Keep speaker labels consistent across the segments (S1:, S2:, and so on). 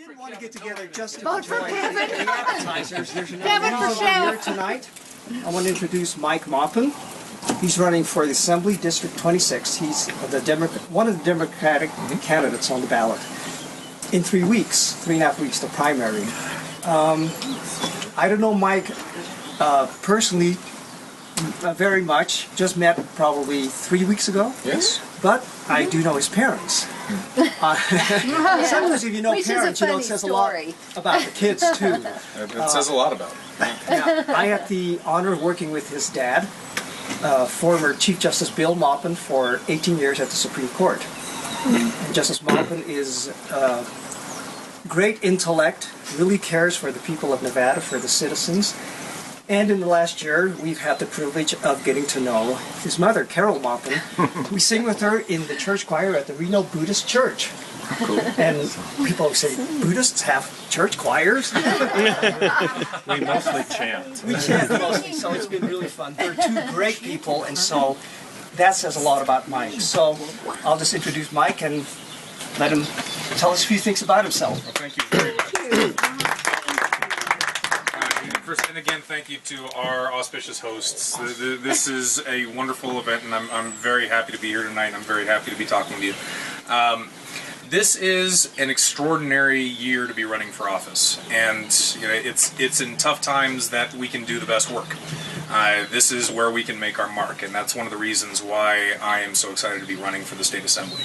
S1: didn't want to get together just to enjoy the appetizers. There's another reason we're here tonight. I want to introduce Mike Maupin. He's running for the Assembly District 26. He's one of the Democratic candidates on the ballot. In 3 weeks, 3.5 weeks, the primary. I don't know Mike personally very much. Just met probably 3 weeks ago.
S2: Yes.
S1: But I do know his parents. Sometimes if you know parents, it says a lot about the kids too.
S2: It says a lot about them.
S1: Yeah, I had the honor of working with his dad, former Chief Justice Bill Maupin, for 18 years at the Supreme Court. And Justice Maupin is great intellect, really cares for the people of Nevada, for the citizens. And in the last year, we've had the privilege of getting to know his mother, Carol Maupin. We sing with her in the church choir at the Reno Buddhist Church. Cool. And people say, Buddhists have church choirs?
S3: We mostly chant.
S1: We chant mostly, so it's been really fun. They're two great people, and so that says a lot about Mike. So I'll just introduce Mike and let him tell us a few things about himself.
S2: Well, thank you very much. First, and again, thank you to our auspicious hosts. This is a wonderful event, and I'm very happy to be here tonight, and I'm very happy to be talking to you. This is an extraordinary year to be running for office, and it's in tough times that we can do the best work. This is where we can make our mark, and that's one of the reasons why I am so excited to be running for the State Assembly.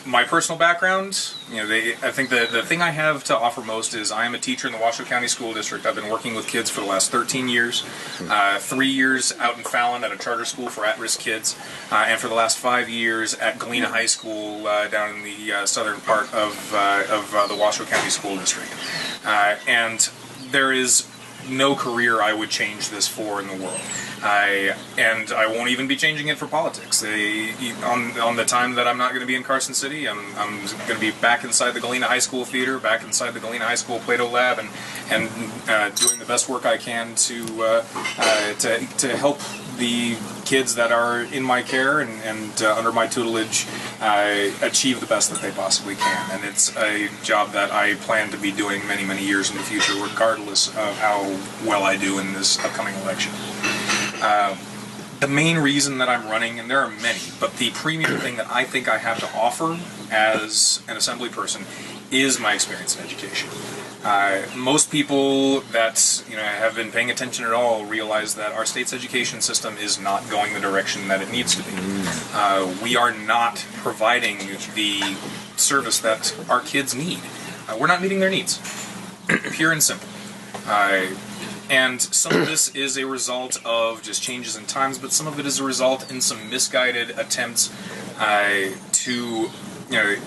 S2: My personal background, I think the thing I have to offer most is I am a teacher in the Washoe County School District. I've been working with kids for the last 13 years, 3 years out in Fallon at a charter school for at-risk kids, and for the last 5 years at Galena High School down in the southern part of the Washoe County School District. And there is no career I would change this for in the world. And I won't even be changing it for politics. On the time that I'm not going to be in Carson City, I'm going to be back inside the Galena High School Theater, back inside the Galena High School Plato Lab, and doing the best work I can to help the kids that are in my care and under my tutelage achieve the best that they possibly can. And it's a job that I plan to be doing many, many years in the future, regardless of how well I do in this upcoming election. The main reason that I'm running, and there are many, but the premier thing that I think I have to offer as an assembly person is my experience in education. Most people that have been paying attention at all realize that our state's education system is not going the direction that it needs to be. We are not providing the service that our kids need. We're not meeting their needs, pure and simple. And some of this is a result of just changes in times, but some of it is a result in some misguided attempts to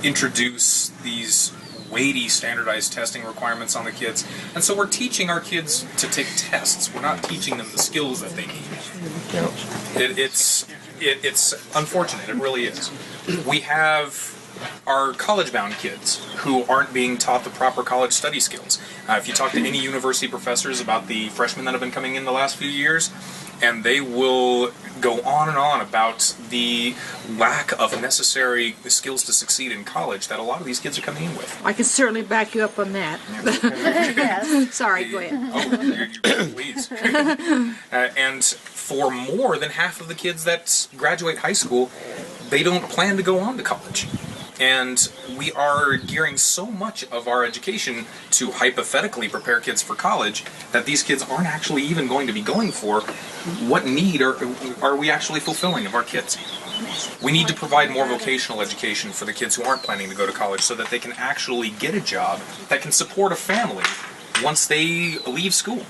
S2: introduce these weighty standardized testing requirements on the kids. And so we're teaching our kids to take tests. We're not teaching them the skills that they need. It's unfortunate. It really is. We have our college-bound kids who aren't being taught the proper college study skills. If you talk to any university professors about the freshmen that have been coming in the last few years, and they will go on and on about the lack of necessary skills to succeed in college that a lot of these kids are coming in with.
S4: I can certainly back you up on that.
S5: Yes.
S4: Sorry, go ahead.
S2: Oh, please. And for more than half of the kids that graduate high school, they don't plan to go on to college. And we are gearing so much of our education to hypothetically prepare kids for college that these kids aren't actually even going to be going for. What need are we actually fulfilling of our kids? We need to provide more vocational education for the kids who aren't planning to go to college so that they can actually get a job that can support a family once they leave school.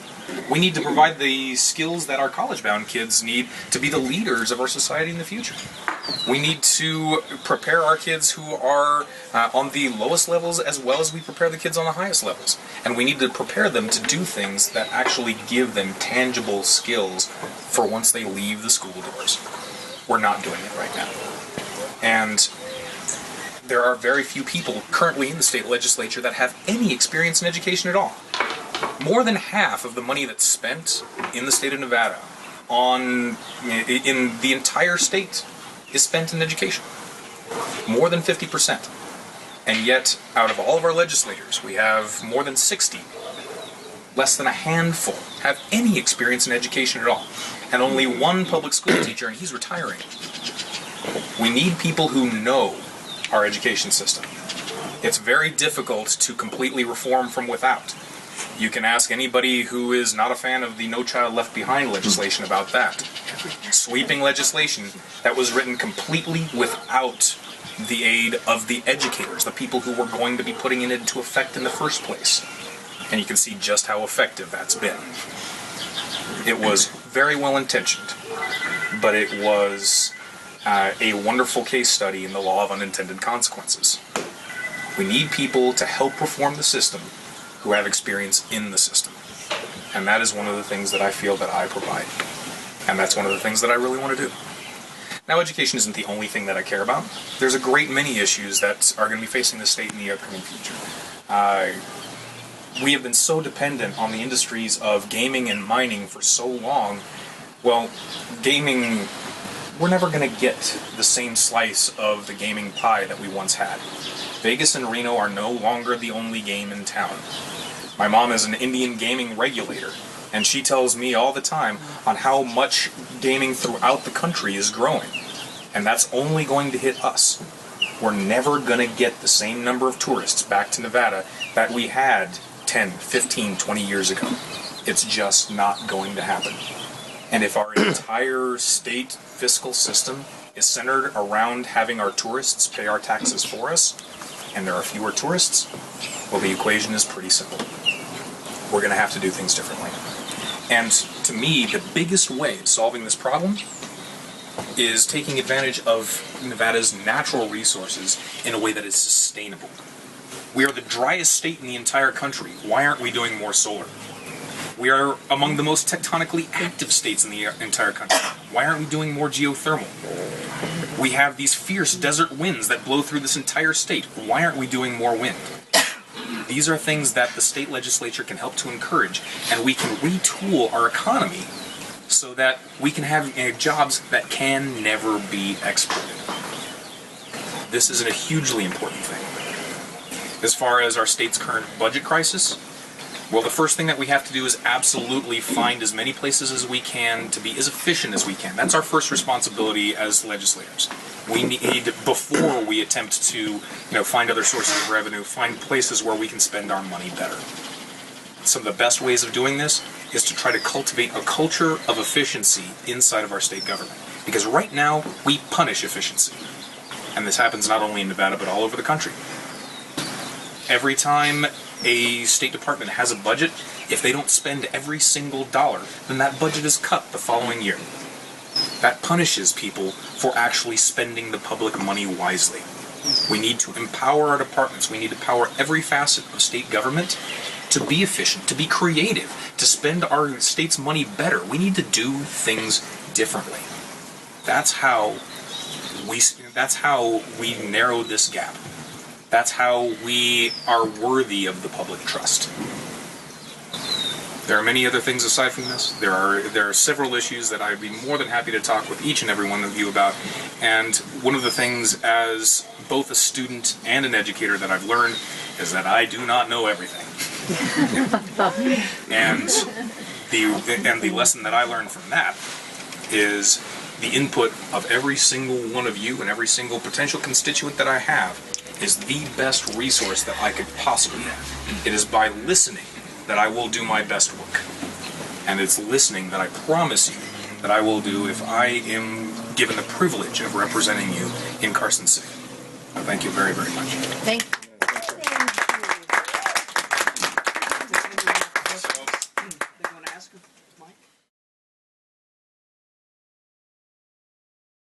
S2: We need to provide the skills that our college-bound kids need to be the leaders of our society in the future. We need to prepare our kids who are on the lowest levels as well as we prepare the kids on the highest levels. And we need to prepare them to do things that actually give them tangible skills for once they leave the school doors. We're not doing it right now. And there are very few people currently in the state legislature that have any experience in education at all. More than half of the money that's spent in the state of Nevada in the entire state is spent in education. More than 50%. And yet, out of all of our legislators, we have more than 60. Less than a handful have any experience in education at all. And only one public school teacher, and he's retiring. We need people who know our education system. It's very difficult to completely reform from without. You can ask anybody who is not a fan of the No Child Left Behind legislation about that. Sweeping legislation that was written completely without the aid of the educators, the people who were going to be putting it into effect in the first place. And you can see just how effective that's been. It was very well intentioned, but it was a wonderful case study in the law of unintended consequences. We need people to help reform the system who have experience in the system. And that is one of the things that I feel that I provide. And that's one of the things that I really want to do. Now, education isn't the only thing that I care about. There's a great many issues that are going to be facing the state in the upcoming future. We have been so dependent on the industries of gaming and mining for so long. Well, gaming, we're never going to get the same slice of the gaming pie that we once had. Vegas and Reno are no longer the only game in town. My mom is an Indian gaming regulator, and she tells me all the time on how much gaming throughout the country is growing. And that's only going to hit us. We're never going to get the same number of tourists back to Nevada that we had 10, 15, 20 years ago. It's just not going to happen. And if our entire state fiscal system is centered around having our tourists pay our taxes for us, and there are fewer tourists, well, the equation is pretty simple. We're going to have to do things differently. And to me, the biggest way of solving this problem is taking advantage of Nevada's natural resources in a way that is sustainable. We are the driest state in the entire country. Why aren't we doing more solar? We are among the most tectonically active states in the entire country. Why aren't we doing more geothermal? We have these fierce desert winds that blow through this entire state. Why aren't we doing more wind? These are things that the state legislature can help to encourage, and we can retool our economy so that we can have jobs that can never be exported. This is a hugely important thing. As far as our state's current budget crisis, well, the first thing that we have to do is absolutely find as many places as we can to be as efficient as we can. That's our first responsibility as legislators. We need, before we attempt to, find other sources of revenue, find places where we can spend our money better. Some of the best ways of doing this is to try to cultivate a culture of efficiency inside of our state government. Because right now, we punish efficiency. And this happens not only in Nevada, but all over the country. Every time a state department has a budget, if they don't spend every single dollar, then that budget is cut the following year. That punishes people for actually spending the public money wisely. We need to empower our departments. We need to empower every facet of state government to be efficient, to be creative, to spend our state's money better. We need to do things differently. That's how we narrow this gap. That's how we are worthy of the public trust. There are many other things aside from this. There are several issues that I'd be more than happy to talk with each and every one of you about. And one of the things, as both a student and an educator, that I've learned is that I do not know everything. and the lesson that I learned from that is the input of every single one of you and every single potential constituent that I have is the best resource that I could possibly have. It is by listening that I will do my best work. And it's listening that I promise you that I will do if I am given the privilege of representing you in Carson City. Thank you very, very much.
S4: Thank